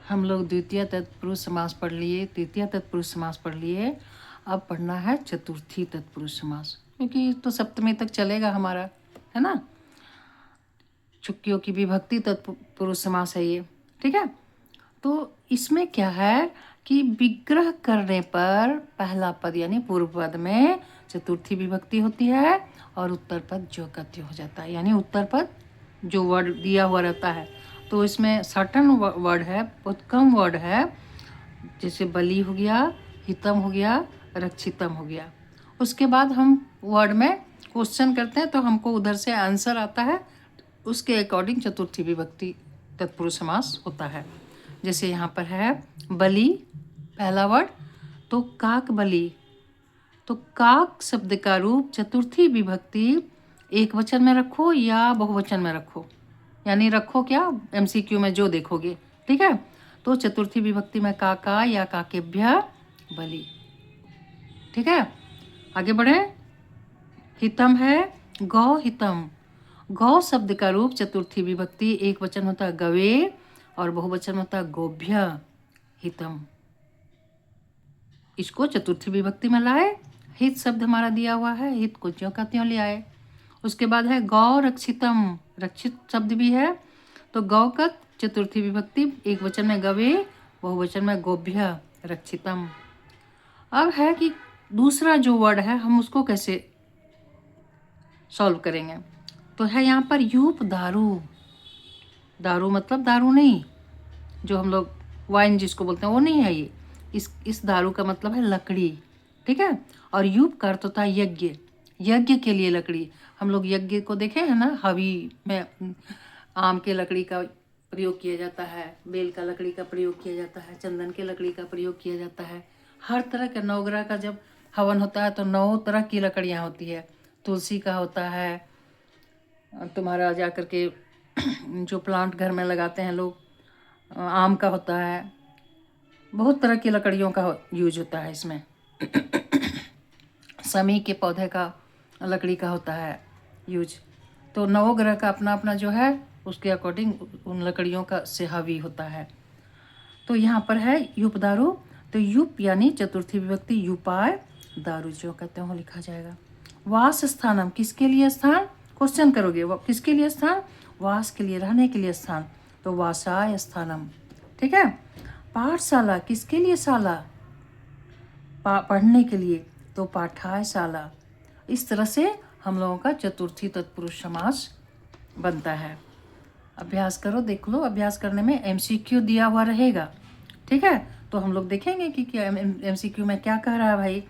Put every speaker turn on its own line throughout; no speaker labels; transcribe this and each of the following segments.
हम लोग द्वितीय तत्पुरुष समास पढ़ लिए, तृतीय तत्पुरुष समास पढ़ लिए। अब पढ़ना है चतुर्थी तत्पुरुष समास, क्योंकि तो सप्तमी तक चलेगा हमारा, है ना। चुक्कियों की विभक्ति तत्पुरुष समास है ये, ठीक है। तो इसमें क्या है कि विग्रह करने पर पहला पद यानी पूर्व पद में चतुर्थी विभक्ति होती है और उत्तर पद जो गति हो जाता है, यानी उत्तर पद जो वर्ड दिया हुआ रहता है। तो इसमें सर्टन वर्ड है, बहुत कम वर्ड है, जैसे बलि हो गया, हितम हो गया, रक्षितम हो गया। उसके बाद हम वर्ड में क्वेश्चन करते हैं तो हमको उधर से आंसर आता है, उसके अकॉर्डिंग चतुर्थी विभक्ति तत्पुरुष समास होता है। जैसे यहाँ पर है बलि पहला वर्ड, तो काक बलि। तो काक शब्द का रूप चतुर्थी विभक्ति एक वचन में रखो या बहुवचन में रखो, यानी रखो क्या, एमसीक्यू में जो देखोगे, ठीक है। तो चतुर्थी विभक्ति में काका या काकेभ्य बलि, ठीक है। आगे बढ़े। हितम है गौ हितम। गौ शब्द का रूप चतुर्थी विभक्ति एक वचन होता है गवे और बहुवचन होता है गोभ्य हितम। इसको चतुर्थी विभक्ति में लाए। हित शब्द हमारा दिया हुआ है, हित को ज्यों का त्यों ले आए। उसके बाद है गौ रक्षितम, रक्षित शब्द भी है, तो गौ का चतुर्थी विभक्ति एक वचन में गवे, बहुवचन में गोभ्य रक्षितम। अब है कि दूसरा जो वर्ड है हम उसको कैसे सॉल्व करेंगे। तो है यहाँ पर यूप दारू। दारू मतलब दारू नहीं, जो हम लोग वाइन जिसको बोलते हैं वो नहीं है ये। इस दारू का मतलब है लकड़ी, ठीक है। और यूप का अर्थ होता है यज्ञ, यज्ञ के लिए लकड़ी। हम लोग यज्ञ को देखे हैं ना, हवी में आम के लकड़ी का प्रयोग किया जाता है, बेल का लकड़ी का प्रयोग किया जाता है, चंदन के लकड़ी का प्रयोग किया जाता है। हर तरह का नवग्रह का जब हवन होता है तो 9 तरह की लकड़ियाँ होती है। तुलसी का होता है, तुम्हारा जा कर के जो प्लांट घर में लगाते हैं लोग, आम का होता है, बहुत तरह की लकड़ियों का यूज होता है इसमें। समी के पौधे का लकड़ी का होता है यूज। तो नवग्रह का अपना अपना जो है उसके अकॉर्डिंग उन लकड़ियों का से हावी होता है। तो यहाँ पर है यूप दारू, तो यूप यानी चतुर्थी विभक्ति यूपाय दारू जो कहते हो लिखा जाएगा। वास स्थानम, किसके लिए स्थान, क्वेश्चन करोगे, वो किसके लिए स्थान, वास के लिए, रहने के लिए स्थान, तो वासाय स्थानम, ठीक है। पाठशाला, किसके लिए शाला, पढ़ने के लिए, तो पाठायशाला। इस तरह से हम लोगों का चतुर्थी तत्पुरुष समास बनता है। अभ्यास करो, देख लो, अभ्यास करने में एमसीक्यू दिया हुआ रहेगा, ठीक है। तो हम लोग देखेंगे कि क्या एमसीक्यू में क्या कह रहा है भाई।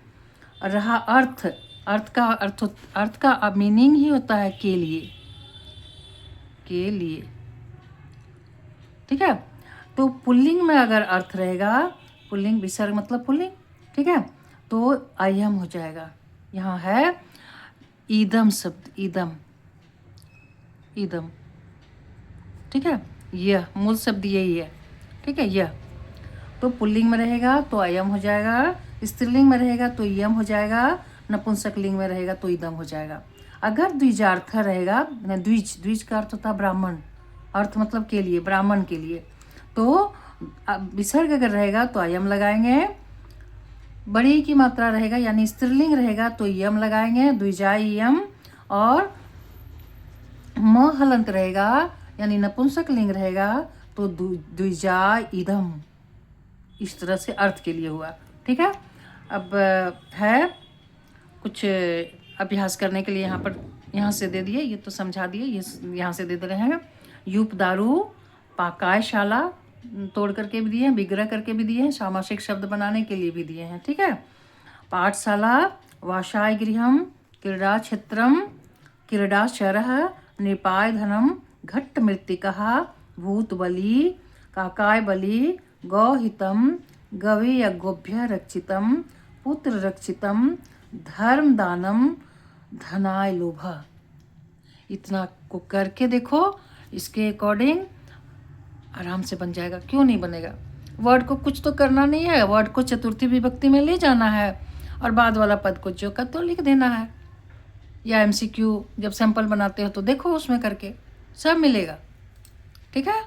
रहा अर्थ, अर्थ का मीनिंग ही होता है के लिए, के लिए, ठीक है। तो पुल्लिंग में अगर अर्थ रहेगा, पुल्लिंग विसर्ग मतलब पुल्लिंग, ठीक है, तो अयम हो जाएगा। यहाँ है ईदम शब्द, ईदम, ईदम, ठीक है। यह मूल शब्द यही है, ठीक है। यह तो पुल्लिंग में रहेगा तो अयम हो जाएगा, स्त्रीलिंग में रहेगा तो यम हो जाएगा, नपुंसक लिंग में रहेगा तो ईदम हो जाएगा। अगर द्विजार्थ रहेगा, द्विज, द्विज का अर्थ होता है ब्राह्मण, अर्थ मतलब के लिए, ब्राह्मण के लिए, तो विसर्ग अगर रहेगा तो अयम लगाएंगे। बड़ी की मात्रा रहेगा यानी स्त्रीलिंग रहेगा तो यम लगाएंगे, द्विजाय यम। और म हलंत रहेगा यानी नपुंसक लिंग रहेगा तो द्विजा इदम। इस तरह से अर्थ के लिए हुआ, ठीक है। अब है कुछ अभ्यास करने के लिए, यहाँ पर यहाँ से दे दिए, ये तो समझा दिए, ये यहाँ से दे दे रहे हैं। यूप दारू, पाकायशाला तोड़ करके भी दिए हैं, विग्रह करके भी दिए हैं, सामासिक शब्द बनाने के लिए भी दिए हैं, ठीक है। पाठशाला, वासाय गृहम, क्रीडा क्षेत्रम, क्रीडाशरः, निपाय धनम, घट्ट मृत्तिकः, भूत बलि, काकाय बलि, गौहितम, गवे यज्ञोभ्य रक्षितम, पुत्र रक्षितम, धर्म दानम, धनाय लोभ। इतना को करके देखो, इसके अकॉर्डिंग आराम से बन जाएगा। क्यों नहीं बनेगा, वर्ड को कुछ तो करना नहीं है, वर्ड को चतुर्थी विभक्ति में ले जाना है और बाद वाला पद को जो का तो लिख देना है। या एमसीक्यू जब सैंपल बनाते हो तो देखो उसमें करके सब मिलेगा, ठीक है,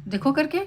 देखो करके।